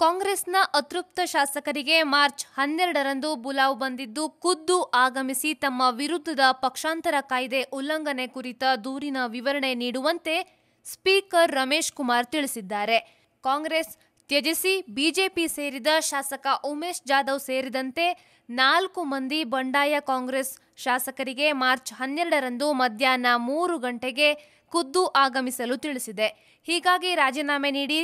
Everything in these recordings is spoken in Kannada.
ಕಾಂಗ್ರೆಸ್ನ ಅತೃಪ್ತ ಶಾಸಕರಿಗೆ ಮಾರ್ಚ್ 12ರಂದು ಬುಲಾವ್ ಬಂದಿದ್ದು, ಖುದ್ದು ಆಗಮಿಸಿ ತಮ್ಮ ವಿರುದ್ಧದ ಪಕ್ಷಾಂತರ ಕಾಯ್ದೆ ಉಲ್ಲಂಘನೆ ಕುರಿತ ದೂರಿನ ವಿವರಣೆ ನೀಡುವಂತೆ ಸ್ಪೀಕರ್ ರಮೇಶ್ ಕುಮಾರ್ ತಿಳಿಸಿದ್ದಾರೆ. ಕಾಂಗ್ರೆಸ್ ತ್ಯಜಿಸಿ ಬಿಜೆಪಿ ಸೇರಿದ ಶಾಸಕ ಉಮೇಶ್ ಜಾಧವ್ ಸೇರಿದಂತೆ 4 ಮಂದಿ ಬಂಡಾಯ ಕಾಂಗ್ರೆಸ್ ಶಾಸಕರಿಗೆ ಮಾರ್ಚ್ 12ರಂದು ಮಧ್ಯಾಹ್ನ 3 ಗಂಟೆಗೆ ಖುದ್ದು ಆಗಮಿಸಲು ತಿಳಿಸಿದೆ. ಹೀಗಾಗಿ ರಾಜೀನಾಮೆ ನೀಡಿ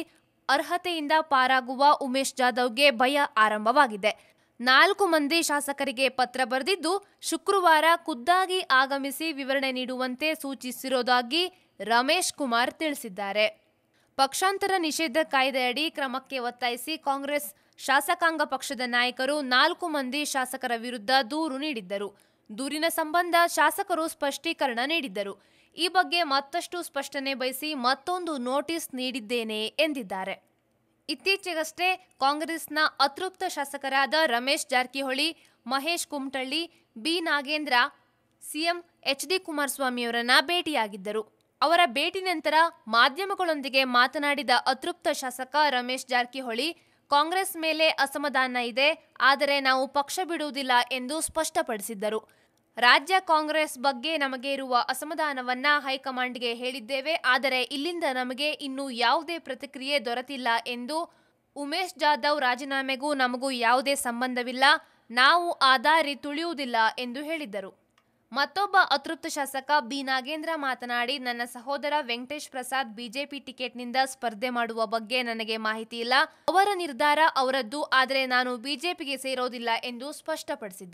ಅರ್ಹತೆಯಿಂದ ಪಾರಾಗುವ ಉಮೇಶ್ ಜಾಧವ್ಗೆ ಭಯ ಆರಂಭವಾಗಿದೆ. 4 ಮಂದಿ ಶಾಸಕರಿಗೆ ಪತ್ರ ಬರೆದಿದ್ದು, ಶುಕ್ರವಾರ ಖುದ್ದಾಗಿ ಆಗಮಿಸಿ ವಿವರಣೆ ನೀಡುವಂತೆ ಸೂಚಿಸಿರುವುದಾಗಿ ರಮೇಶ್ ಕುಮಾರ್ ತಿಳಿಸಿದ್ದಾರೆ. ಪಕ್ಷಾಂತರ ನಿಷೇಧ ಕಾಯ್ದೆಯಡಿ ಕ್ರಮಕ್ಕೆ ಒತ್ತಾಯಿಸಿ ಕಾಂಗ್ರೆಸ್ ಶಾಸಕಾಂಗ ಪಕ್ಷದ ನಾಯಕರು 4 ಮಂದಿ ಶಾಸಕರ ವಿರುದ್ಧ ದೂರು ನೀಡಿದ್ದರು. ದೂರಿನ ಸಂಬಂಧ ಶಾಸಕರು ಸ್ಪಷ್ಟೀಕರಣ ನೀಡಿದ್ದರು. ಈ ಬಗ್ಗೆ ಮತ್ತಷ್ಟು ಸ್ಪಷ್ಟನೆ ಬಯಸಿ ಮತ್ತೊಂದು ನೋಟಿಸ್ ನೀಡಿದ್ದೇನೆ ಎಂದಿದ್ದಾರೆ. ಇತ್ತೀಚೆಗಷ್ಟೇ ಕಾಂಗ್ರೆಸ್ನ ಅತೃಪ್ತ ಶಾಸಕರಾದ Ramesh Jarkiholi, Mahesh Kumathalli, B Nagendra CM HD. ಕುಮಾರಸ್ವಾಮಿಯವರನ್ನ ಭೇಟಿಯಾಗಿದ್ದರು. ಅವರ ಭೇಟಿ ನಂತರ ಮಾಧ್ಯಮಗಳೊಂದಿಗೆ ಮಾತನಾಡಿದ ಅತೃಪ್ತ ಶಾಸಕ ರಮೇಶ್ ಜಾರಕಿಹೊಳಿ, ಕಾಂಗ್ರೆಸ್ ಮೇಲೆ ಅಸಮಾಧಾನ ಇದೆ, ಆದರೆ ನಾವು ಪಕ್ಷ ಬಿಡುವುದಿಲ್ಲ ಎಂದು ಸ್ಪಷ್ಟಪಡಿಸಿದ್ದರು. ರಾಜ್ಯ ಕಾಂಗ್ರೆಸ್ ಬಗ್ಗೆ ನಮಗೆ ಇರುವ ಅಸಮಾಧಾನವನ್ನ ಹೈಕಮಾಂಡ್ಗೆ ಹೇಳಿದ್ದೇವೆ, ಆದರೆ ಇಲ್ಲಿಂದ ನಮಗೆ ಇನ್ನೂ ಯಾವುದೇ ಪ್ರತಿಕ್ರಿಯೆ ದೊರೆತಿಲ್ಲ ಎಂದು. ಉಮೇಶ್ ಜಾಧವ್ ರಾಜೀನಾಮೆಗೂ ನಮಗೂ ಯಾವುದೇ ಸಂಬಂಧವಿಲ್ಲ, ನಾವು ಆ ದಾರಿ ತುಳಿಯುವುದಿಲ್ಲ ಎಂದು ಹೇಳಿದ್ದರು. ಮತ್ತೊಬ್ಬ ಅತೃಪ್ತ ಶಾಸಕ ಬಿ ನಾಗೇಂದ್ರ ಮಾತನಾಡಿ, ನನ್ನ ಸಹೋದರ ವೆಂಕಟೇಶ್ ಪ್ರಸಾದ್ ಬಿಜೆಪಿ ಟಿಕೆಟ್ನಿಂದ ಸ್ಪರ್ಧೆ ಮಾಡುವ ಬಗ್ಗೆ ನನಗೆ ಮಾಹಿತಿ ಇಲ್ಲ, ಅವರ ನಿರ್ಧಾರ ಅವರದ್ದು, ಆದರೆ ನಾನು ಬಿಜೆಪಿಗೆ ಸೇರೋದಿಲ್ಲ ಎಂದು ಸ್ಪಷ್ಟಪಡಿಸಿದ್ದರು.